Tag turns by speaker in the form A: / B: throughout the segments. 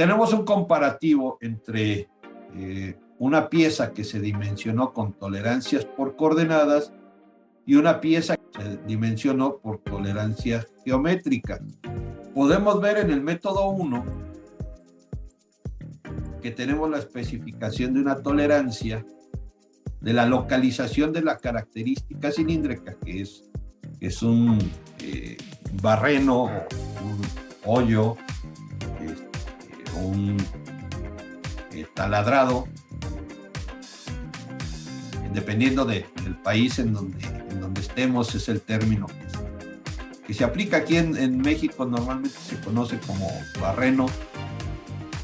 A: tenemos un comparativo entre una pieza que se dimensionó con tolerancias por coordenadas y una pieza que se dimensionó por tolerancias geométricas. Podemos ver en el método 1 que tenemos la especificación de una tolerancia de la localización de la característica cilíndrica, que es un barreno, un hoyo, un taladrado, dependiendo del país en donde estemos, es el término que se aplica. Aquí en México normalmente se conoce como barreno,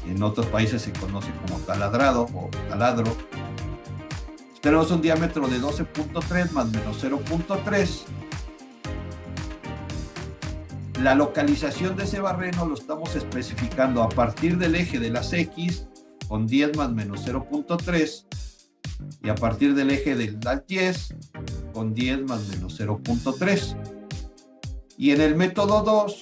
A: en otros países se conoce como taladrado o taladro. Tenemos un diámetro de 12.3 más menos 0.3. La localización de ese barreno lo estamos especificando a partir del eje de las X con 10 más menos 0.3 y a partir del eje de las Y con 10 más menos 0.3. Y en el método 2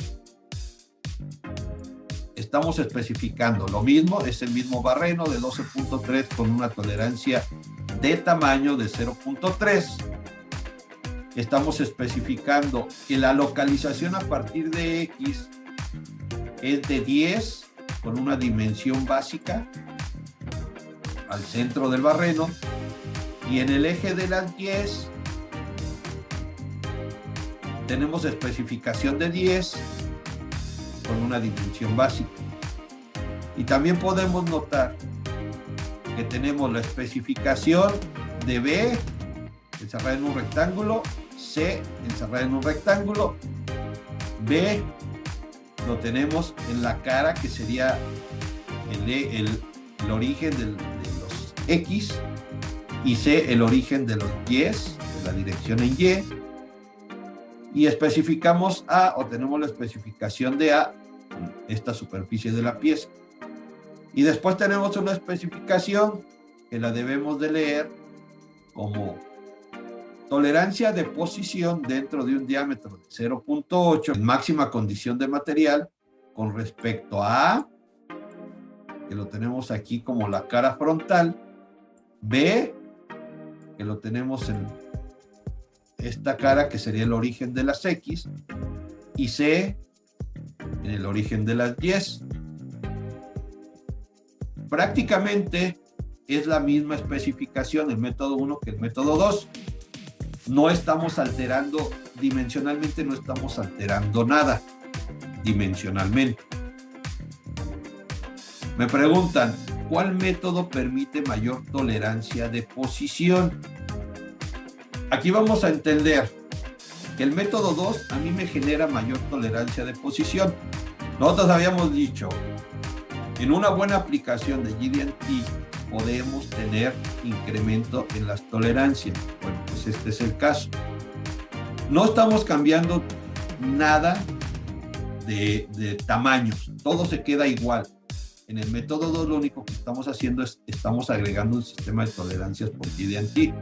A: estamos especificando lo mismo, es el mismo barreno de 12.3 con una tolerancia de tamaño de 0.3. Estamos especificando que la localización a partir de X es de 10 con una dimensión básica al centro del barreno, y en el eje de las Y tenemos especificación de 10 con una dimensión básica. Y también podemos notar que tenemos la especificación de B encerrada en un rectángulo, C encerrada en un rectángulo, B lo tenemos en la cara, que sería el origen de los X, y C el origen de los Y, de la dirección en Y, y especificamos A, o tenemos la especificación de A, esta superficie de la pieza. Y después tenemos una especificación que la debemos de leer como tolerancia de posición dentro de un diámetro de 0.8 en máxima condición de material con respecto a, que lo tenemos aquí como la cara frontal, B, que lo tenemos en esta cara, que sería el origen de las X, y C en el origen de las Y. Prácticamente es la misma especificación el método 1 que el método 2. No estamos alterando dimensionalmente, no estamos alterando nada dimensionalmente. Me preguntan, ¿cuál método permite mayor tolerancia de posición? Aquí vamos a entender que el método 2 a mí me genera mayor tolerancia de posición. Nosotros habíamos dicho, en una buena aplicación de GD&T podemos tener incremento en las tolerancias. Bueno, pues este es el caso. No estamos cambiando nada de tamaños, todo se queda igual. En el método 2 lo único que estamos haciendo es estamos agregando un sistema de tolerancias por GD&T.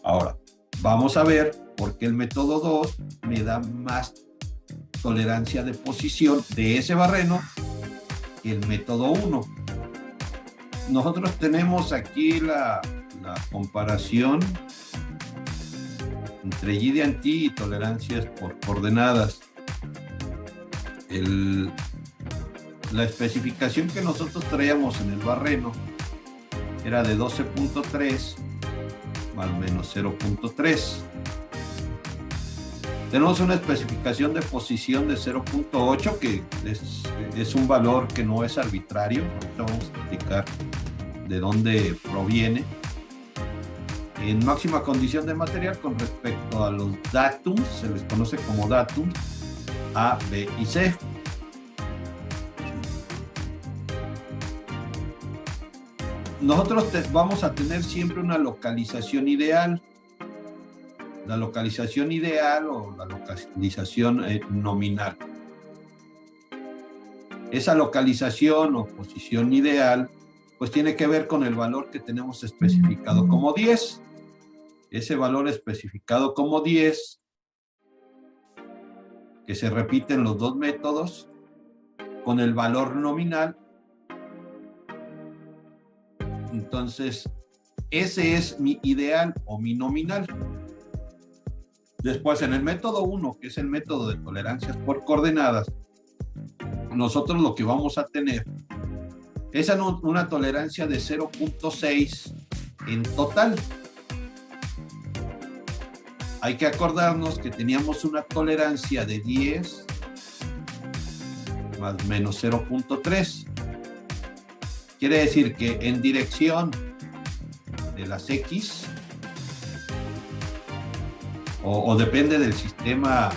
A: Ahora, vamos a ver por qué el método 2 me da más tolerancia de posición de ese barreno que el método 1. Nosotros tenemos aquí la comparación entre GD&T y tolerancias por coordenadas. La especificación que nosotros traíamos en el barreno era de 12.3 más menos 0.3. Tenemos una especificación de posición de 0.8, que es un valor que no es arbitrario. Ahorita vamos a explicar de dónde proviene. En máxima condición de material con respecto a los datums, se les conoce como datums A, B y C. Nosotros vamos a tener siempre una localización ideal. La localización ideal o la localización nominal. Esa localización o posición ideal pues tiene que ver con el valor que tenemos especificado como 10. Ese valor especificado como 10, que se repite en los dos métodos, con el valor nominal Entonces, ese es mi ideal o mi nominal. Después, en el método 1, que es el método de tolerancias por coordenadas, nosotros lo que vamos a tener es una tolerancia de 0.6 en total. Hay que acordarnos que teníamos una tolerancia de 10 más menos 0.3. Quiere decir que en dirección de las X, o depende del sistema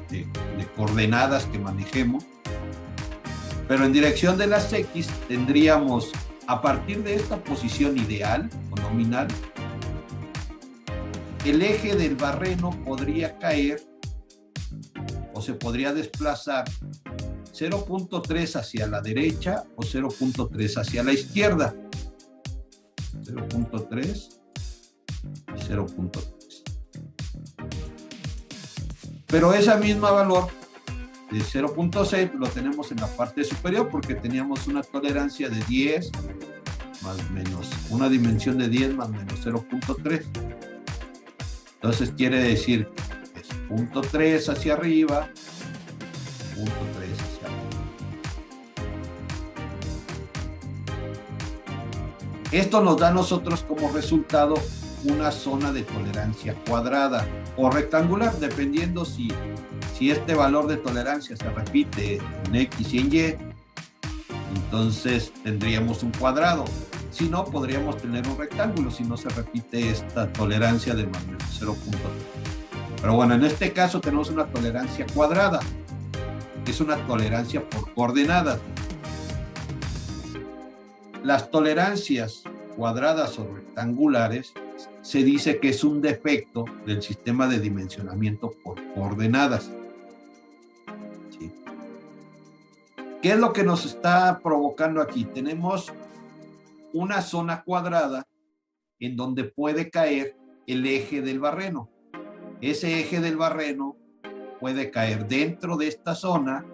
A: de coordenadas que manejemos, pero en dirección de las X tendríamos, a partir de esta posición ideal o nominal, el eje del barreno podría caer o se podría desplazar 0.3 hacia la derecha o 0.3 hacia la izquierda. 0.3 y 0.3. Pero ese mismo valor de 0.6 lo tenemos en la parte superior porque teníamos una tolerancia de 10 más menos, una dimensión de 10 más menos 0.3. Entonces quiere decir que es 0.3 hacia arriba, 0.3 hacia arriba. Esto nos da a nosotros como resultado una zona de tolerancia cuadrada o rectangular, dependiendo si este valor de tolerancia se repite en X y en Y, entonces tendríamos un cuadrado. Si no, podríamos tener un rectángulo si no se repite esta tolerancia de más o menos 0.3. Pero bueno, en este caso tenemos una tolerancia cuadrada, que es una tolerancia por coordenadas. Las tolerancias cuadradas o rectangulares se dice que es un defecto del sistema de dimensionamiento por coordenadas. ¿Sí? ¿Qué es lo que nos está provocando aquí? Tenemos una zona cuadrada en donde puede caer el eje del barreno. Ese eje del barreno puede caer dentro de esta zona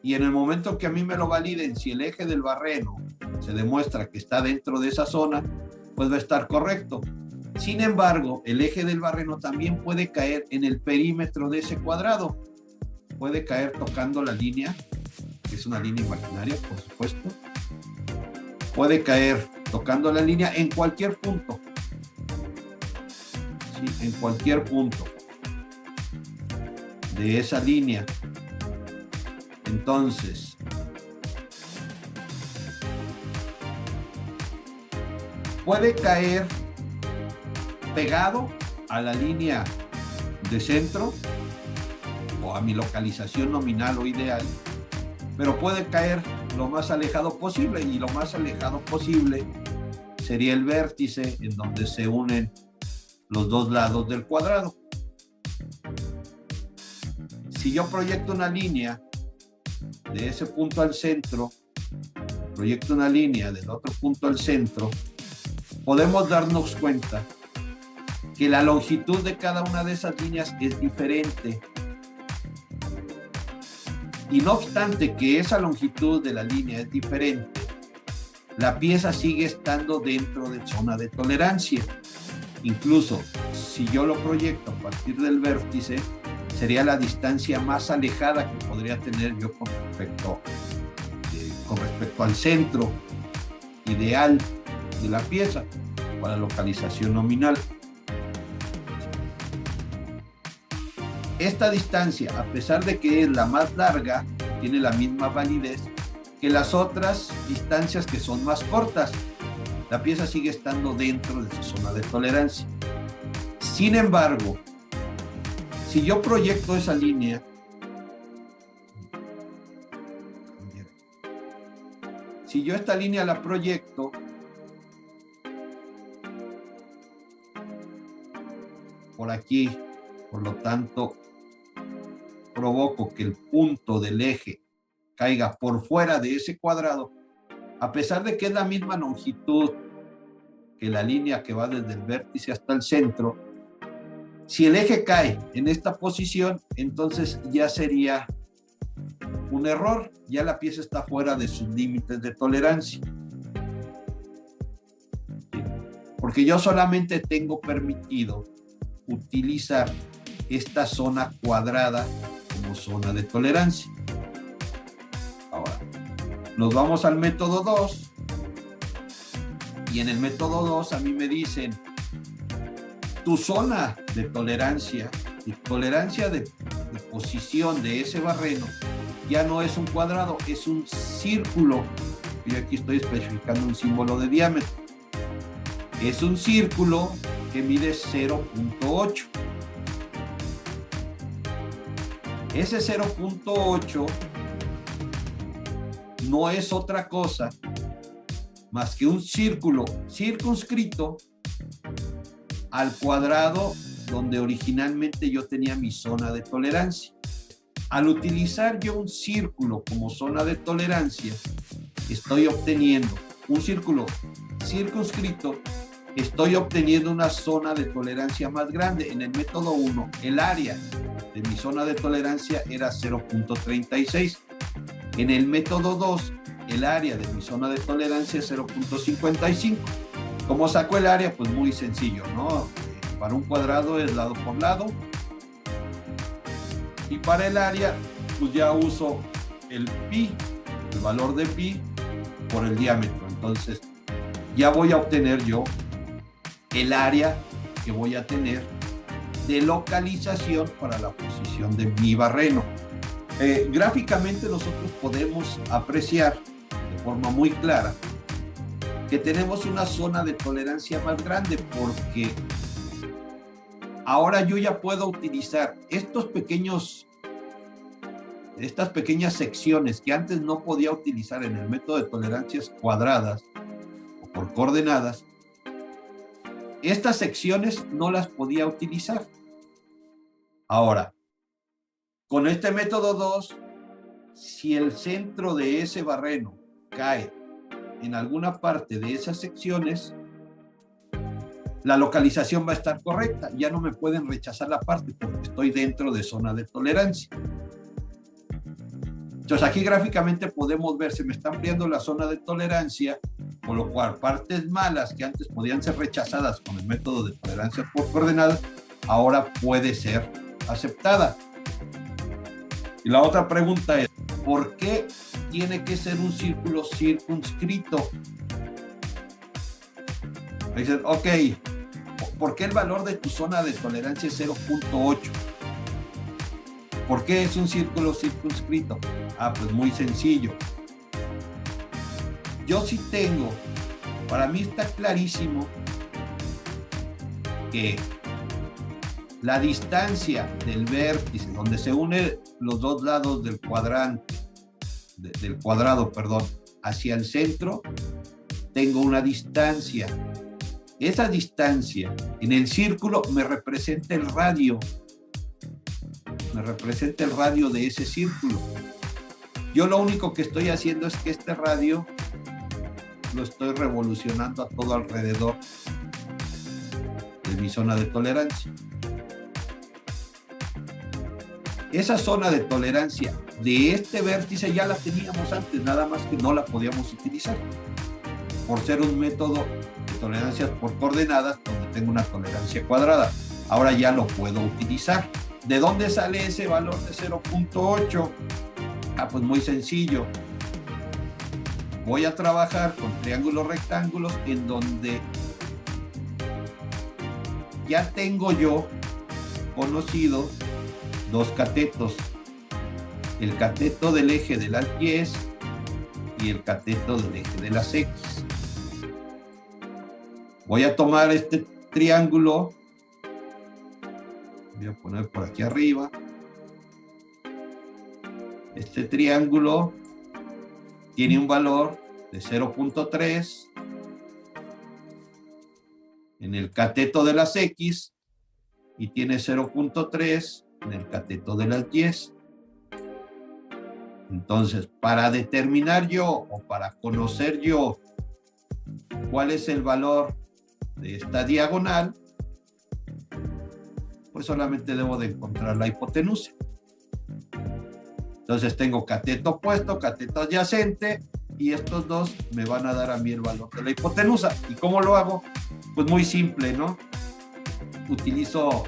A: y en el momento que a mí me lo validen, si el eje del barreno se demuestra que está dentro de esa zona, pues va a estar correcto. Sin embargo, el eje del barreno también puede caer en el perímetro de ese cuadrado. Puede caer tocando la línea, que es una línea imaginaria, por supuesto. Puede caer tocando la línea en cualquier punto. Sí, en cualquier punto de esa línea. Entonces, puede caer pegado a la línea de centro o a mi localización nominal o ideal, pero puede caer lo más alejado posible, y lo más alejado posible sería el vértice en donde se unen los dos lados del cuadrado. Si yo proyecto una línea de ese punto al centro, proyecto una línea del otro punto al centro, podemos darnos cuenta que la longitud de cada una de esas líneas es diferente. Y no obstante que esa longitud de la línea es diferente, la pieza sigue estando dentro de zona de tolerancia. Incluso si yo lo proyecto a partir del vértice, sería la distancia más alejada que podría tener yo con respecto al centro ideal de la pieza para localización nominal. Esta distancia, a pesar de que es la más larga, tiene la misma validez que las otras distancias que son más cortas. La pieza sigue estando dentro de su zona de tolerancia. Sin embargo, si yo proyecto esa línea, si yo esta línea la proyecto por aquí, por lo tanto, provoco que el punto del eje caiga por fuera de ese cuadrado, a pesar de que es la misma longitud que la línea que va desde el vértice hasta el centro. Si el eje cae en esta posición, entonces ya sería un error, ya la pieza está fuera de sus límites de tolerancia. porque yo solamente tengo permitido utilizar esta zona cuadrada como zona de tolerancia. Ahora, nos vamos al método 2, y en el método 2 a mí me dicen, tu zona de tolerancia de posición de ese barreno ya no es un cuadrado, es un círculo. Yo aquí estoy especificando un símbolo de diámetro. Es un círculo que mide 0.8. Ese 0.8 no es otra cosa más que un círculo circunscrito al cuadrado donde originalmente yo tenía mi zona de tolerancia. Al utilizar yo un círculo como zona de tolerancia, estoy obteniendo un círculo circunscrito, estoy obteniendo una zona de tolerancia más grande. En el método 1, el área de mi zona de tolerancia era 0.36. En el método 2, el área de mi zona de tolerancia es 0.55. ¿Cómo saco el área? Pues muy sencillo, ¿no? Para un cuadrado es lado por lado. Y para el área, pues ya uso el pi, el valor de pi por el diámetro. Entonces, ya voy a obtener yo el área que voy a tener de localización para la posición de mi barreno. Gráficamente nosotros podemos apreciar de forma muy clara que tenemos una zona de tolerancia más grande, porque ahora yo ya puedo utilizar estas pequeñas secciones que antes no podía utilizar en el método de tolerancias cuadradas o por coordenadas. Estas secciones no las podía utilizar. Ahora, con este método 2, si el centro de ese barreno cae en alguna parte de esas secciones, la localización va a estar correcta. Ya no me pueden rechazar la parte porque estoy dentro de zona de tolerancia. Entonces aquí gráficamente podemos ver, se me está ampliando la zona de tolerancia, con lo cual partes malas que antes podían ser rechazadas con el método de tolerancia por coordenadas, ahora puede ser aceptada. Y la otra pregunta es, ¿por qué tiene que ser un círculo circunscrito? Me dicen, ok, ¿por qué el valor de tu zona de tolerancia es 0.8? ¿Por qué es un círculo circunscrito? Ah, pues muy sencillo. Yo sí tengo, para mí está clarísimo que la distancia del vértice, donde se unen los dos lados del cuadrante, del cuadrado, hacia el centro, tengo una distancia. Esa distancia en el círculo me representa el radio. Me representa el radio de ese círculo. Yo lo único que estoy haciendo es que este radio lo estoy revolucionando a todo alrededor de mi zona de tolerancia. Esa zona de tolerancia de este vértice ya la teníamos antes, nada más que no la podíamos utilizar por ser un método de tolerancias por coordenadas donde tengo una tolerancia cuadrada. Ahora ya lo puedo utilizar. ¿De dónde sale ese valor de 0.8? Ah, pues muy sencillo. Voy a trabajar con triángulos rectángulos en donde ya tengo yo conocido dos catetos. El cateto del eje de las Y y el cateto del eje de las X. Voy a tomar este triángulo, voy a poner por aquí arriba. Este triángulo tiene un valor de 0.3 en el cateto de las X y tiene 0.3 en el cateto de las Y. Entonces, para determinar yo o para conocer yo cuál es el valor de esta diagonal, pues solamente debo de encontrar la hipotenusa. Entonces tengo cateto opuesto, cateto adyacente, y estos dos me van a dar a mí el valor de la hipotenusa. ¿Y cómo lo hago? Pues muy simple, ¿no? Utilizo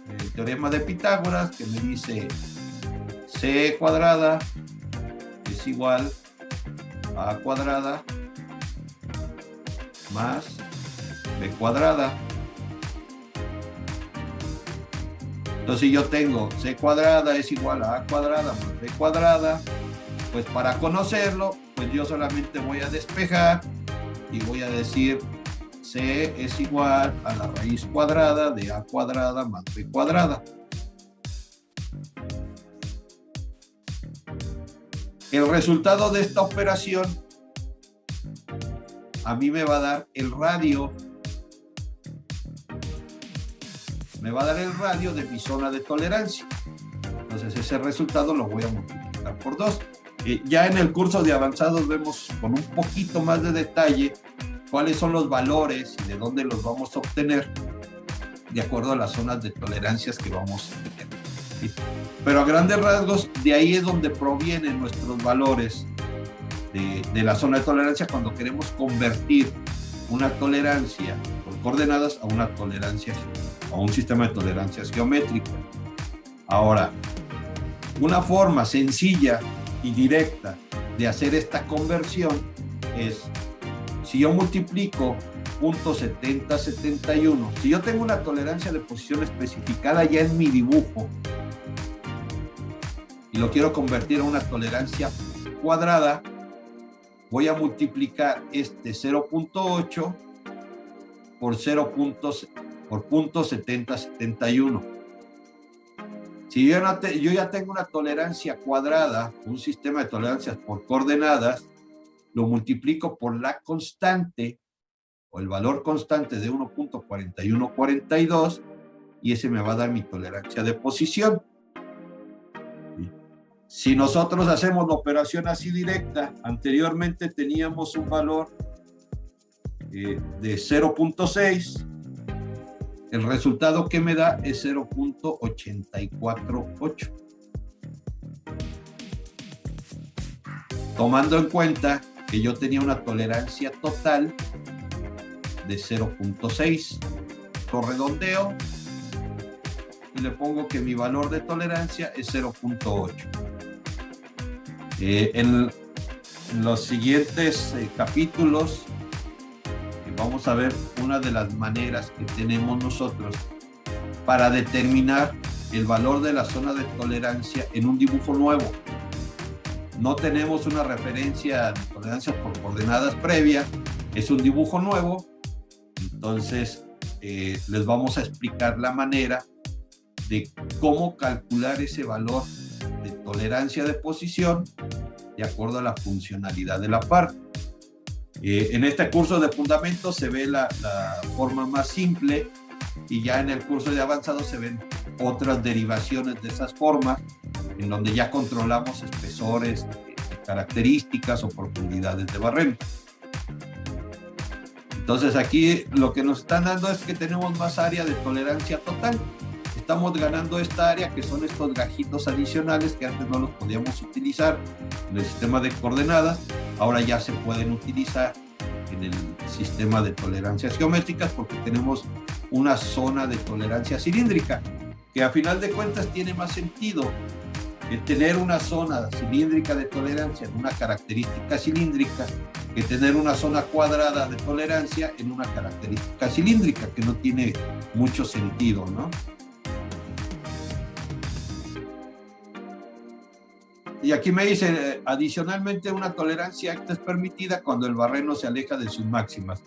A: el teorema de Pitágoras, que me dice c cuadrada es igual a a cuadrada más b cuadrada. Entonces, si yo tengo c cuadrada es igual a cuadrada más b cuadrada, pues para conocerlo, pues yo solamente voy a despejar y voy a decir c es igual a la raíz cuadrada de a cuadrada más b cuadrada. El resultado de esta operación a mí me va a dar el radio. Me va a dar el radio de mi zona de tolerancia. Entonces ese resultado lo voy a multiplicar por 2. Ya en el curso de avanzados vemos con un poquito más de detalle cuáles son los valores y de dónde los vamos a obtener de acuerdo a las zonas de tolerancias que vamos a tener. ¿Sí? Pero a grandes rasgos, de ahí es donde provienen nuestros valores de la zona de tolerancia cuando queremos convertir una tolerancia por coordenadas a una tolerancia, a un sistema de tolerancias geométrica. Ahora, una forma sencilla y directa de hacer esta conversión es, si yo multiplico .7071, si yo tengo una tolerancia de posición especificada ya en mi dibujo y lo quiero convertir a una tolerancia cuadrada, voy a multiplicar este 0.8 por 0.7071. Si yo ya tengo una tolerancia cuadrada, un sistema de tolerancias por coordenadas, lo multiplico por la constante o el valor constante de 1.4142 y ese me va a dar mi tolerancia de posición. Si nosotros hacemos la operación así directa, anteriormente teníamos un valor de 0.6, el resultado que me da es 0.848. Tomando en cuenta que yo tenía una tolerancia total de 0.6, lo redondeo y le pongo que mi valor de tolerancia es 0.8. En los siguientes capítulos vamos a ver una de las maneras que tenemos nosotros para determinar el valor de la zona de tolerancia en un dibujo nuevo. No tenemos una referencia de tolerancia por coordenadas previa, es un dibujo nuevo, entonces les vamos a explicar la manera de cómo calcular ese valor de tolerancia de posición de acuerdo a la funcionalidad de la parte. En este curso de fundamentos se ve la forma más simple y ya en el curso de avanzados se ven otras derivaciones de esas formas en donde ya controlamos espesores, características o profundidades de barreno. Entonces aquí lo que nos están dando es que tenemos más área de tolerancia total. Estamos ganando esta área que son estos gajitos adicionales que antes no los podíamos utilizar en el sistema de coordenadas, ahora ya se pueden utilizar en el sistema de tolerancias geométricas porque tenemos una zona de tolerancia cilíndrica que a final de cuentas tiene más sentido tener una zona cilíndrica de tolerancia en una característica cilíndrica que tener una zona cuadrada de tolerancia en una característica cilíndrica, que no tiene mucho sentido, ¿no? Y aquí me dice, adicionalmente, una tolerancia acta es permitida cuando el barreno se aleja de sus máximas.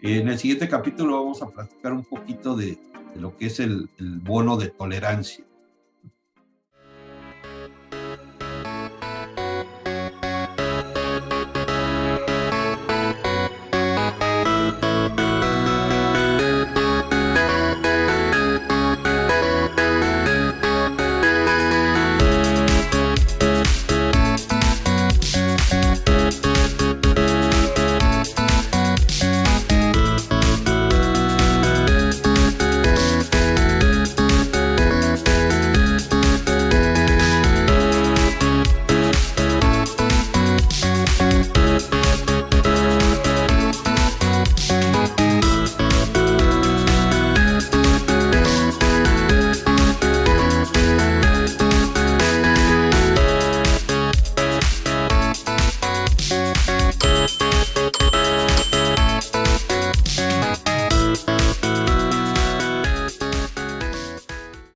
A: En el siguiente capítulo vamos a platicar un poquito de lo que es el bono de tolerancia.